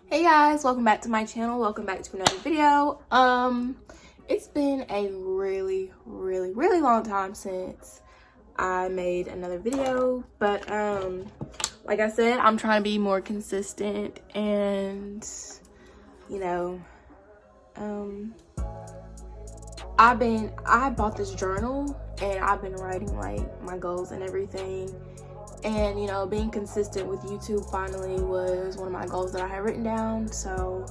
Hey guys, welcome back to my channel. Welcome back to another video. It's been a really long time since I made another video, but like I said, I'm trying to be more consistent, and you know, I bought this journal and I've been writing like my goals and everything. And, you know, being consistent with YouTube finally was one of my goals that I had written down. So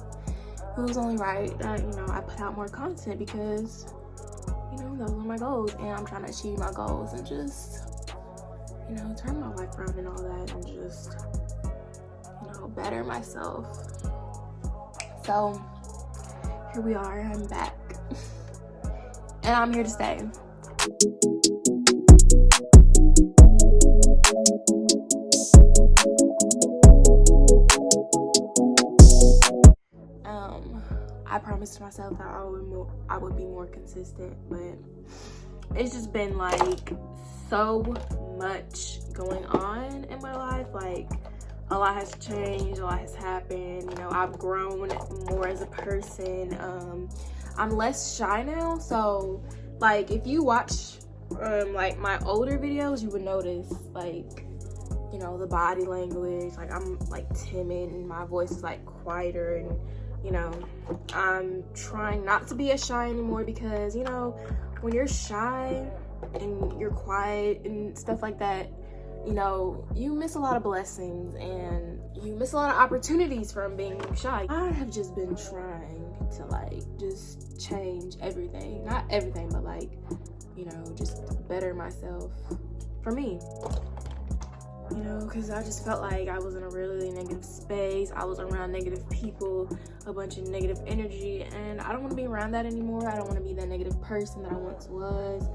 it was only right that, you know, I put out more content because, you know, those were my goals. And I'm trying to achieve my goals and just, you know, turn my life around and all that and just, you know, better myself. So here we are, I'm back. And I'm here to stay. I promised myself that I would be more consistent, but it's just been like so much going on in my life. Like a lot has changed, a lot has happened. You know, I've grown more as a person. I'm less shy now, so like if you watch like my older videos, you would notice like, you know, the body language, like I'm like timid and my voice is like quieter, and you know, I'm trying not to be as shy anymore because, you know, when you're shy and you're quiet and stuff like that, you know, you miss a lot of blessings and you miss a lot of opportunities from being shy. I have just been trying to like just change everything, not everything, but like, you know, just better myself for me. You know, because I just felt like I was in a really negative space. I was around negative people, a bunch of negative energy, and I don't want to be around that anymore. I don't want to be that negative person that I once was.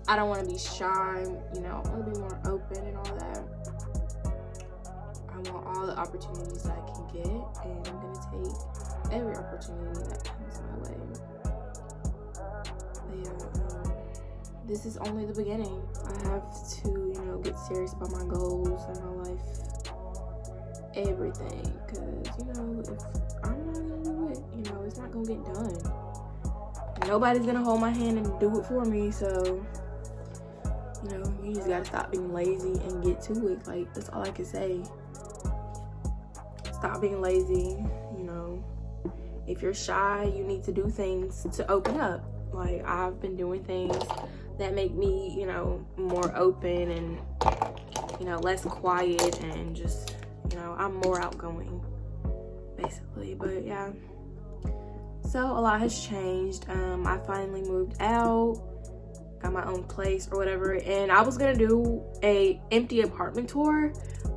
I don't want to be shy, you know, I want to be more open and all that. I want all the opportunities that I can get, and I'm going to take every opportunity that comes my way. But yeah, this is only the beginning. I have to, you know, get serious about my goals and my life, everything, because, you know, if I'm not gonna do it, you know, it's not gonna get done. Nobody's gonna hold my hand and do it for me, so, you know, you just gotta stop being lazy and get to it. Like, that's all I can say. Stop being lazy, you know. If you're shy, you need to do things to open up. Like, I've been doing things that make me, you know, more open and, you know, less quiet and just, you know, I'm more outgoing, basically. But yeah, so a lot has changed. I finally moved out, got my own place or whatever, and I was gonna do a empty apartment tour,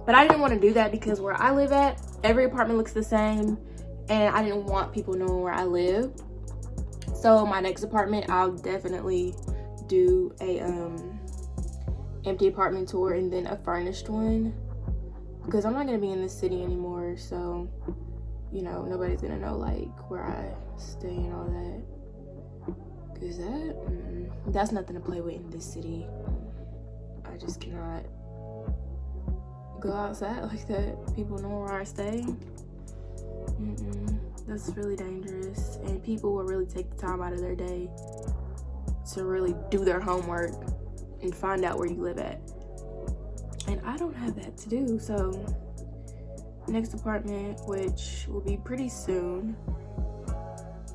but I didn't want to do that because where I live at, every apartment looks the same, and I didn't want people knowing where I live. So my next apartment, I'll definitely do a empty apartment tour and then a furnished one, because I'm not gonna be in this city anymore, so, you know, nobody's gonna know like where I stay and all that, because that's nothing to play with in this city. I just cannot go outside like that. People know where I stay. That's really dangerous, and people will really take the time out of their day to really do their homework and find out where you live at, and I don't have that to do. So next apartment, which will be pretty soon,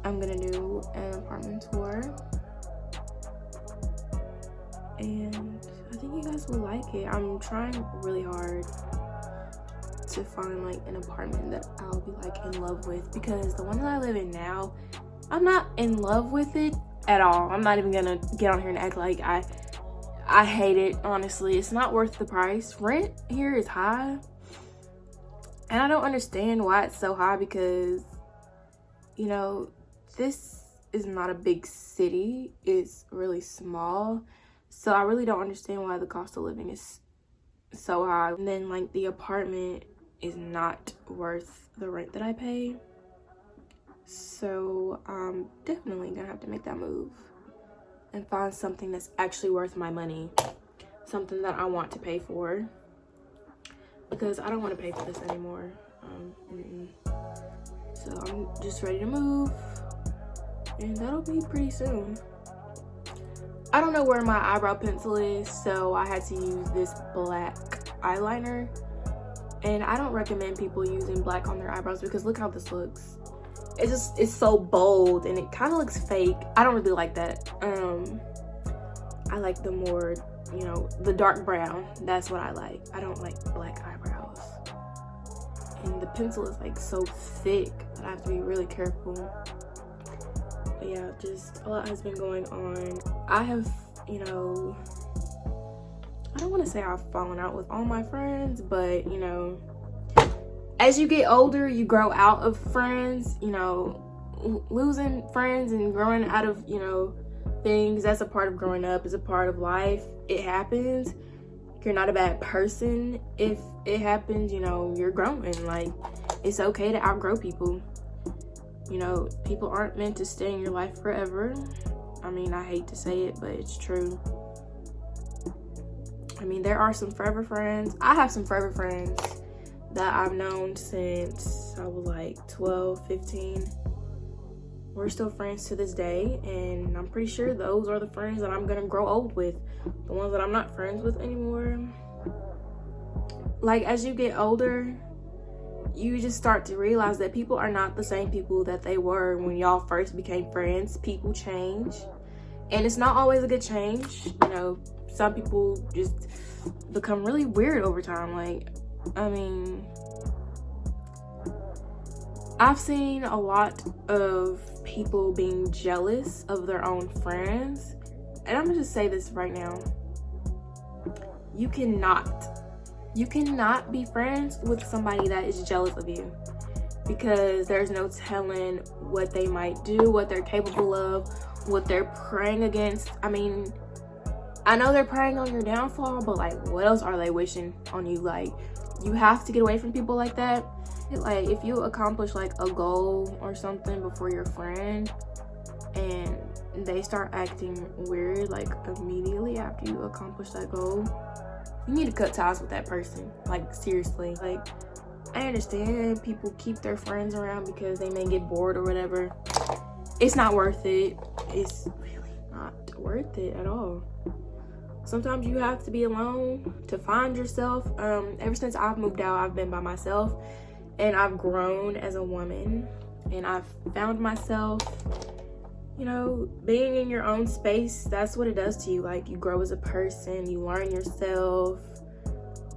I'm gonna do an apartment tour, and I think you guys will like it. I'm trying really hard to find like an apartment that I'll be like in love with, because the one that I live in now, I'm not in love with it at all. I'm not even gonna get on here and act like I hate it. Honestly, it's not worth the price. Rent here is high, and I don't understand why it's so high, because, you know, this is not a big city, it's really small, so I really don't understand why the cost of living is so high. And then like the apartment is not worth the rent that I pay, so I'm definitely gonna have to make that move and find something that's actually worth my money, something that I want to pay for, because I don't want to pay for this anymore. So I'm just ready to move, and that'll be pretty soon. I don't know where my eyebrow pencil is, so I had to use this black eyeliner. And I don't recommend people using black on their eyebrows because look how this looks. It's so bold and it kind of looks fake. I don't really like that. I like the more, you know, the dark brown. That's what I like. I don't like black eyebrows. And the pencil is like so thick that I have to be really careful. But yeah, just a lot has been going on. I have, you know, I don't want to say I've fallen out with all my friends, but you know, as you get older, you grow out of friends. You know, losing friends and growing out of, you know, things, that's a part of growing up, is a part of life. It happens. You're not a bad person if it happens. You know, you're growing. Like, it's okay to outgrow people. You know, people aren't meant to stay in your life forever. I mean, I hate to say it, but it's true. I mean, there are some forever friends. I have some forever friends that I've known since I was like 12, 15. We're still friends to this day, and I'm pretty sure those are the friends that I'm gonna grow old with. The ones that I'm not friends with anymore. Like, as you get older, you just start to realize that people are not the same people that they were when y'all first became friends. People change, and it's not always a good change. You know, some people just become really weird over time. Like, I mean, I've seen a lot of people being jealous of their own friends, and I'm gonna just say this right now. You cannot be friends with somebody that is jealous of you, because there's no telling what they might do, what they're capable of, what they're praying against. I mean, I know they're praying on your downfall, but like, what else are they wishing on you? Like, you have to get away from people like that. Like, if you accomplish like a goal or something before your friend and they start acting weird like immediately after you accomplish that goal, you need to cut ties with that person. Like, seriously. Like, I understand people keep their friends around because they may get bored or whatever. It's not worth it. It's really not worth it at all. Sometimes you have to be alone to find yourself. Ever since I've moved out, I've been by myself, and I've grown as a woman, and I've found myself. You know, being in your own space, that's what it does to you. Like, you grow as a person, you learn yourself,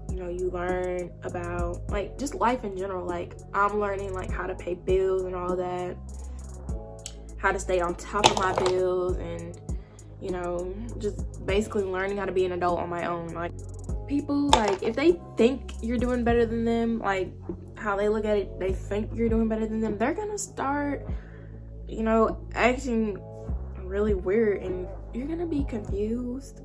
you know, you learn about like just life in general. Like, I'm learning like how to pay bills and all that, how to stay on top of my bills, and you know, just basically learning how to be an adult on my own. Like, people, like, if they think you're doing better than them, like how they look at it, they think you're doing better than them, they're gonna start, you know, acting really weird, and you're gonna be confused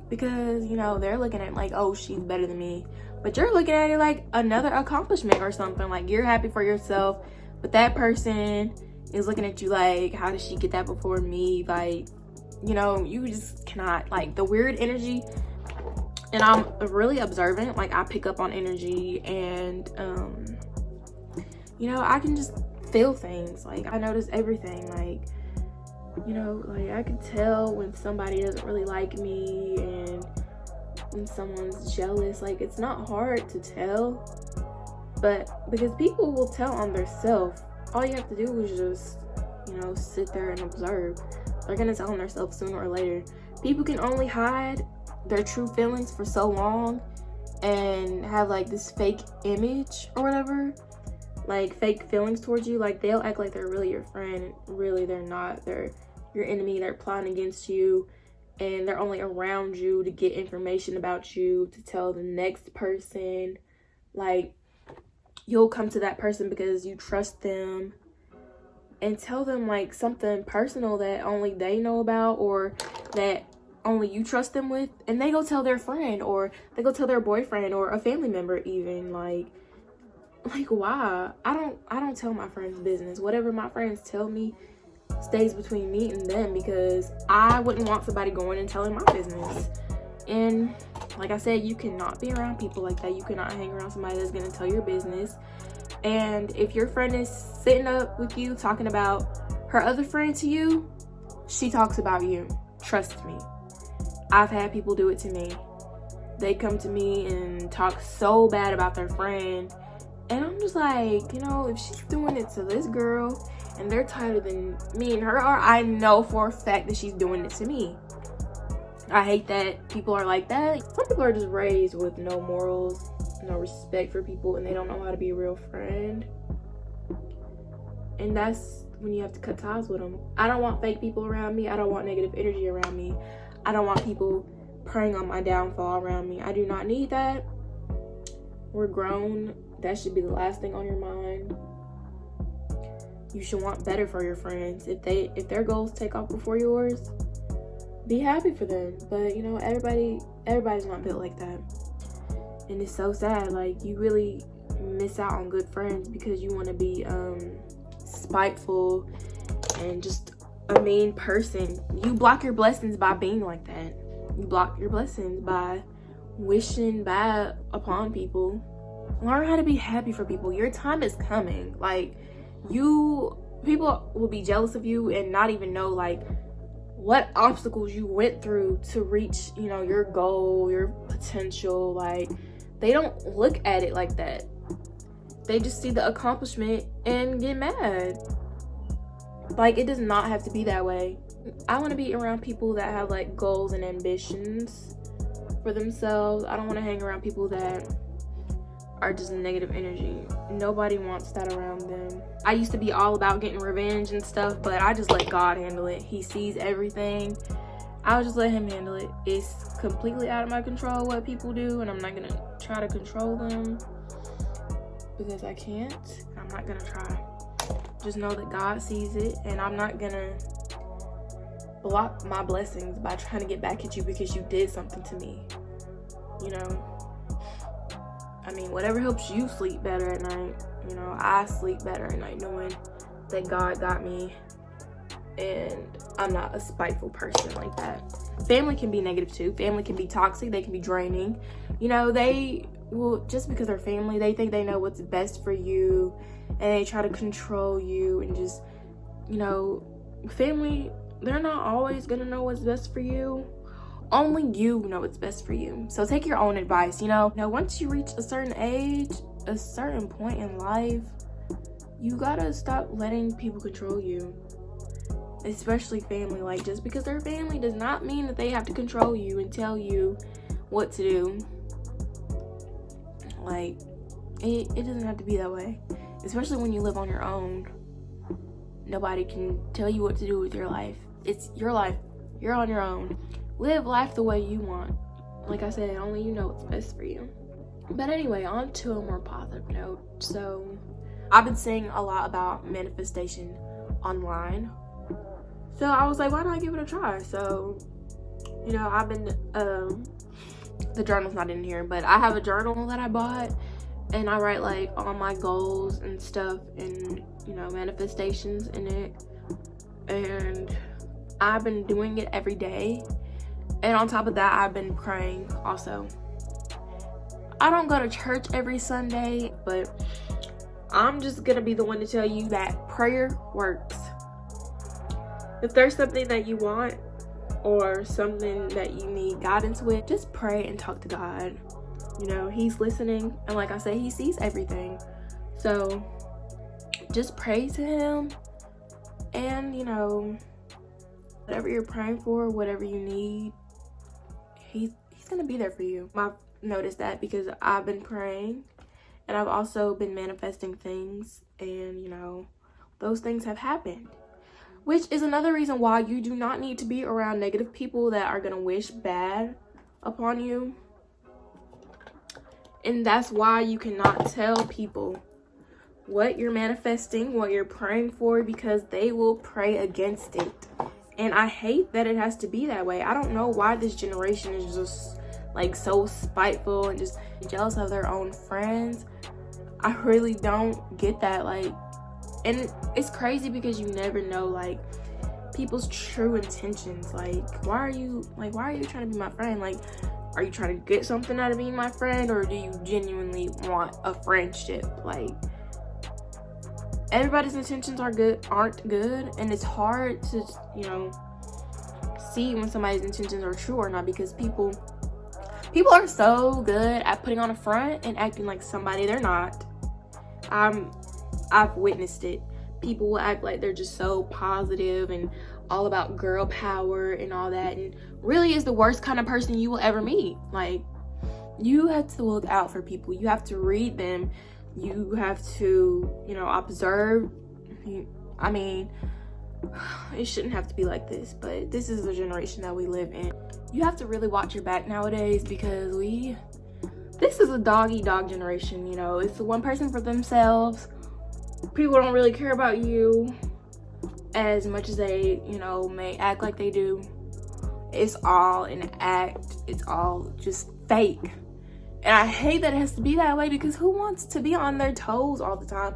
because, you know, they're looking at like, oh, she's better than me, but you're looking at it like another accomplishment or something. Like, you're happy for yourself, but that person is looking at you like, how did she get that before me? Like, you know, you just cannot, like, the weird energy. And I'm really observant. Like, I pick up on energy, and you know, I can just feel things. Like, I notice everything. Like, you know, like, I can tell when somebody doesn't really like me and when someone's jealous. Like, it's not hard to tell, but because people will tell on their self. All you have to do is just, you know, sit there and observe. They're gonna tell on themselves sooner or later. People can only hide their true feelings for so long and have like this fake image or whatever, like fake feelings towards you. Like, they'll act like they're really your friend, really they're not. They're your enemy. They're plotting against you, and they're only around you to get information about you to tell the next person. Like, you'll come to that person because you trust them and tell them like something personal that only they know about, or that only you trust them with, and they go tell their friend, or they go tell their boyfriend or a family member even. Like why? I don't tell my friends business. Whatever my friends tell me stays between me and them, because I wouldn't want somebody going and telling my business. And like I said, you cannot be around people like that. You cannot hang around somebody that's gonna tell your business. And if your friend is sitting up with you talking about her other friend to you, she talks about you. Trust me. I've had people do it to me. They come to me and talk so bad about their friend. And I'm just like, you know, if she's doing it to this girl and they're tighter than me and her are, I know for a fact that she's doing it to me. I hate that people are like that. Some people are just raised with no morals, no respect for people, and they don't know how to be a real friend. And that's when you have to cut ties with them. I don't want fake people around me. I don't want negative energy around me. I don't want people preying on my downfall around me. I do not need that. We're grown. That should be the last thing on your mind. You should want better for your friends. If their goals take off before yours, be happy for them. But you know, everybody's not built like that. And it's so sad. Like, you really miss out on good friends because you want to be spiteful and just a mean person. You block your blessings by being like that. You block your blessings by wishing bad upon people. Learn how to be happy for people. Your time is coming. Like, people will be jealous of you and not even know like what obstacles you went through to reach, you know, your goal, your potential. Like, they don't look at it like that. They just see the accomplishment and get mad. Like, it does not have to be that way. I want to be around people that have like goals and ambitions for themselves. I don't want to hang around people that are just negative energy. Nobody wants that around them. I used to be all about getting revenge and stuff, but I just let God handle it. He sees everything. I'll just let him handle it. It's completely out of my control what people do, and I'm not gonna try to control them because I can't. I'm not gonna try. Just know that God sees it, and I'm not gonna block my blessings by trying to get back at you because you did something to me. You know, I mean, whatever helps you sleep better at night. You know, I sleep better at night knowing that God got me and I'm not a spiteful person like that. Family can be negative too. Family can be toxic. They can be draining. You know, they will, just because they're family, they think they know what's best for you and they try to control you and just, you know, family, they're not always gonna know what's best for you. Only you know what's best for you. So take your own advice, you know. Now, once you reach a certain age, a certain point in life, you gotta stop letting people control you. Especially family. Like, just because they're family does not mean that they have to control you and tell you what to do. Like, it doesn't have to be that way. Especially when you live on your own. Nobody can tell you what to do with your life. It's your life. You're on your own. Live life the way you want. Like I said, only you know what's best for you. But anyway, on to a more positive note. So, I've been seeing a lot about manifestation online. So I was like, why not give it a try? So, you know, I've been, the journal's not in here, but I have a journal that I bought. And I write like all my goals and stuff and, you know, manifestations in it. And I've been doing it every day. And on top of that, I've been praying also. I don't go to church every Sunday, but I'm just gonna be the one to tell you that prayer works. If there's something that you want or something that you need guidance with, just pray and talk to God. You know, he's listening. And like I said, he sees everything. So just pray to him. And, you know, whatever you're praying for, whatever you need, he's gonna be there for you. I've noticed that because I've been praying and I've also been manifesting things, and you know, those things have happened, which is another reason why you do not need to be around negative people that are gonna wish bad upon you. And that's why you cannot tell people what you're manifesting, what you're praying for, because they will pray against it. And I hate that it has to be that way. I don't know why this generation is just like so spiteful and just jealous of their own friends. I really don't get that. Like, and it's crazy because you never know like people's true intentions. Like, why are you trying to be my friend? Like, are you trying to get something out of being my friend, or do you genuinely want a friendship? Like, everybody's intentions aren't good, and it's hard to, you know, see when somebody's intentions are true or not, because people are so good at putting on a front and acting like somebody they're not. I've witnessed it. People will act like they're just so positive and all about girl power and all that, and really is the worst kind of person you will ever meet. Like, you have to look out for people. You have to read them. You have to, you know, observe. I mean, it shouldn't have to be like this, but this is the generation that we live in. You have to really watch your back nowadays, because this is a dog-eat-dog generation, you know. It's the one person for themselves. People don't really care about you as much as they, you know, may act like they do. It's all an act. It's all just fake. And I hate that it has to be that way, because who wants to be on their toes all the time,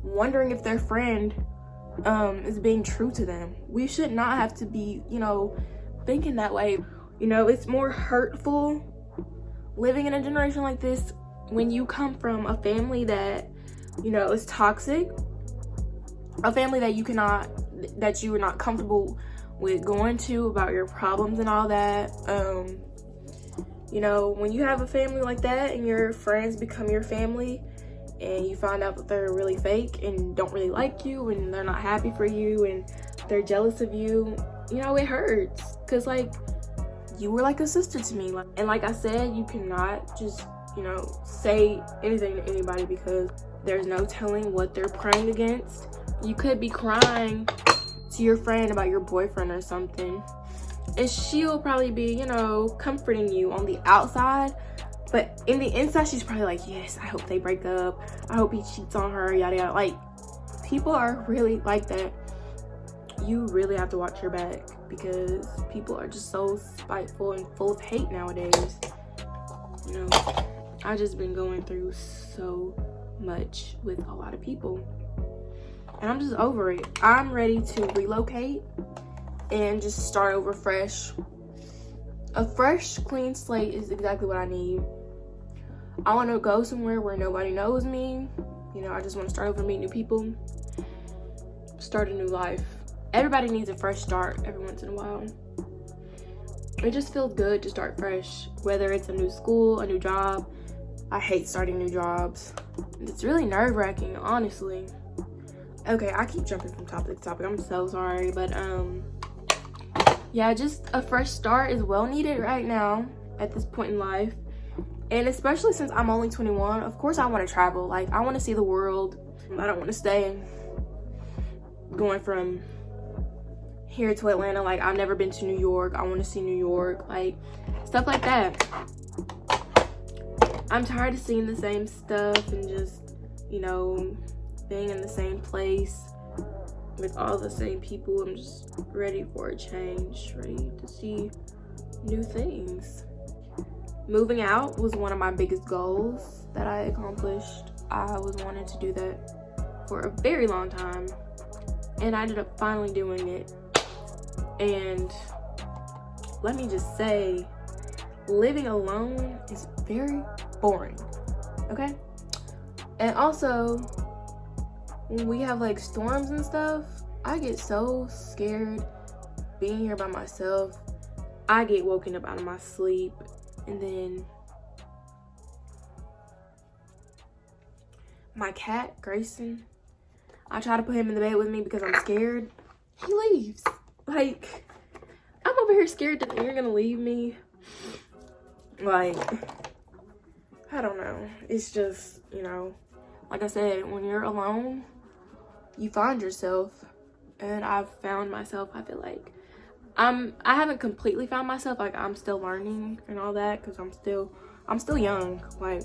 wondering if their friend is being true to them? We should not have to be, you know, thinking that way. You know, it's more hurtful living in a generation like this when you come from a family that, you know, is toxic, a family that you are not comfortable with going to about your problems and all that. You know, when you have a family like that and your friends become your family, and you find out that they're really fake and don't really like you, and they're not happy for you, and they're jealous of you, you know, it hurts, because like, you were like a sister to me. And like I said, you cannot just, you know, say anything to anybody, because there's no telling what they're praying against. You could be crying to your friend about your boyfriend or something, and she'll probably be, you know, comforting you on the outside, but in the inside she's probably like, yes, I hope they break up, I hope he cheats on her, yada yada. Like, people are really like that. You really have to watch your back, because people are just so spiteful and full of hate nowadays. You know, I just been going through so much with a lot of people, and I'm just over it. I'm ready to relocate and just start over fresh. A fresh, clean slate is exactly what I need. I want to go somewhere where nobody knows me. You know, I just want to start over, meet new people, start a new life. Everybody needs a fresh start every once in a while. It just feels good to start fresh, whether it's a new school, a new job. I hate starting new jobs. It's really nerve-wracking, honestly. Okay, I keep jumping from topic to topic. I'm so sorry, but yeah, just a fresh start is well needed right now at this point in life. And especially since I'm only 21, of course I want to travel. Like, I want to see the world. I don't want to stay going from here to Atlanta. Like, I've never been to New York. I want to see New York, like stuff like that. I'm tired of seeing the same stuff and just, you know, being in the same place with all the same people. I'm just ready for a change, ready to see new things. Moving out was one of my biggest goals that I accomplished. I was wanting to do that for a very long time, and I ended up finally doing it. And let me just say, living alone is very boring, okay? And also, when we have like storms and stuff, I get so scared being here by myself. I get woken up out of my sleep, and then my cat, Grayson, I try to put him in the bed with me because I'm scared. He leaves. Like, I'm over here scared that you're gonna leave me. Like, I don't know. It's just, you know, like I said, when you're alone, you find yourself. And I've found myself. I feel like I haven't completely found myself. Like, I'm still learning and all that, because I'm still young. Like,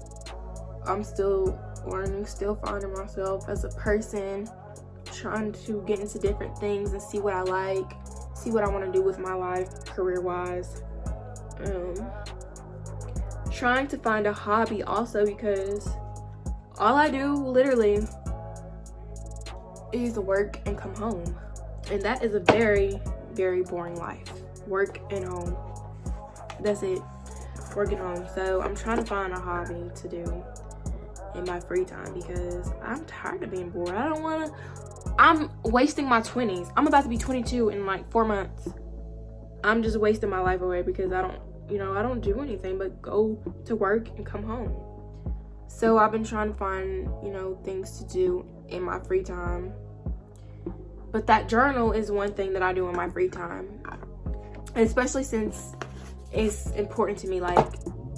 I'm still learning, still finding myself as a person, trying to get into different things and see what I like, see what I want to do with my life career-wise. Trying to find a hobby also, because all I do literally is work and come home, and that is a very, very boring life. Work and home, that's it. Work and home. So I'm trying to find a hobby to do, in my free time because I'm tired of being bored. I'm wasting my 20s. I'm about to be 22 in like 4 months. I'm just wasting my life away because I don't do anything but go to work and come home. So I've been trying to find, things to do in my free time. But that journal is one thing that I do in my free time. Especially since it's important to me. Like,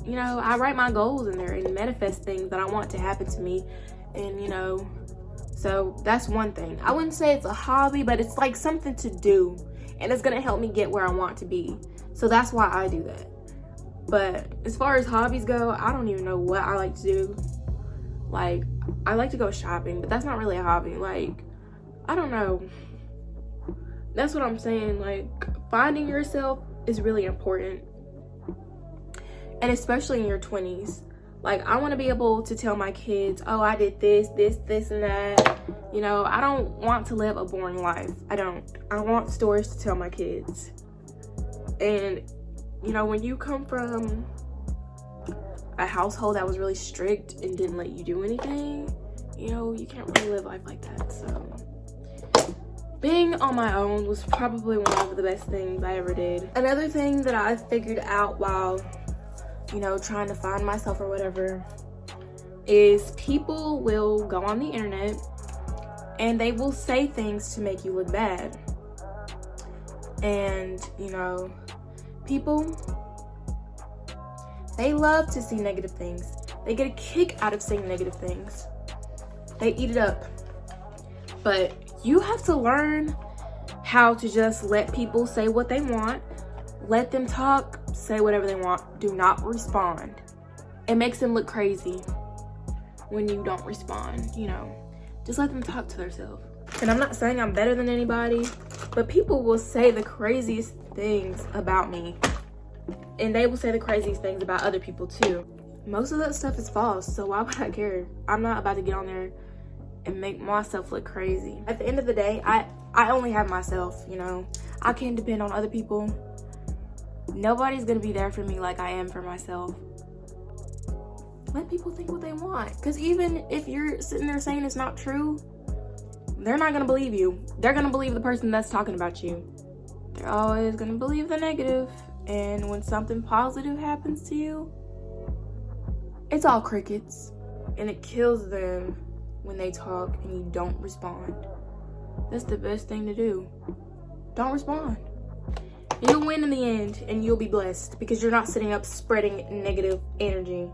I write my goals in there and manifest things that I want to happen to me. And, so that's one thing. I wouldn't say it's a hobby, but it's like something to do. And it's going to help me get where I want to be. So that's why I do that. But as far as hobbies go, I don't even know what I like to do. Like, I like to go shopping, but that's not really a hobby. Like, I don't know. That's what I'm saying. Like, finding yourself is really important. And especially in your 20s. Like, I want to be able to tell my kids, oh, I did this, and that. I don't want to live a boring life. I don't. I want stories to tell my kids. And, when you come from a household that was really strict and didn't let you do anything, you can't really live life like that. So, being on my own was probably one of the best things I ever did. Another thing that I figured out while, trying to find myself or whatever, is people will go on the internet and they will say things to make you look bad. And, people, they love to see negative things. They get a kick out of saying negative things. They eat it up. But you have to learn how to just let people say what they want. Let them talk, say whatever they want. Do not respond. It makes them look crazy when you don't respond, Just let them talk to themselves. And I'm not saying I'm better than anybody, but people will say the craziest things about me. And they will say the craziest things about other people too. Most of that stuff is false, so why would I care? I'm not about to get on there and make myself look crazy. At the end of the day, I only have myself, I can't depend on other people. Nobody's gonna be there for me like I am for myself. Let people think what they want. Because even if you're sitting there saying it's not true, they're not gonna believe you. They're gonna believe the person that's talking about you. They're always gonna believe the negative. And when something positive happens to you, it's all crickets. And it kills them when they talk and you don't respond. That's the best thing to do. Don't respond. You'll win in the end and you'll be blessed because you're not sitting up spreading negative energy.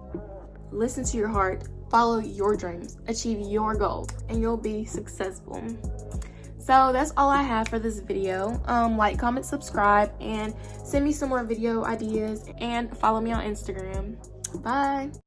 Listen to your heart, follow your dreams, achieve your goals, and you'll be successful. So that's all I have for this video. Like, comment, subscribe, and send me some more video ideas, and follow me on Instagram. Bye.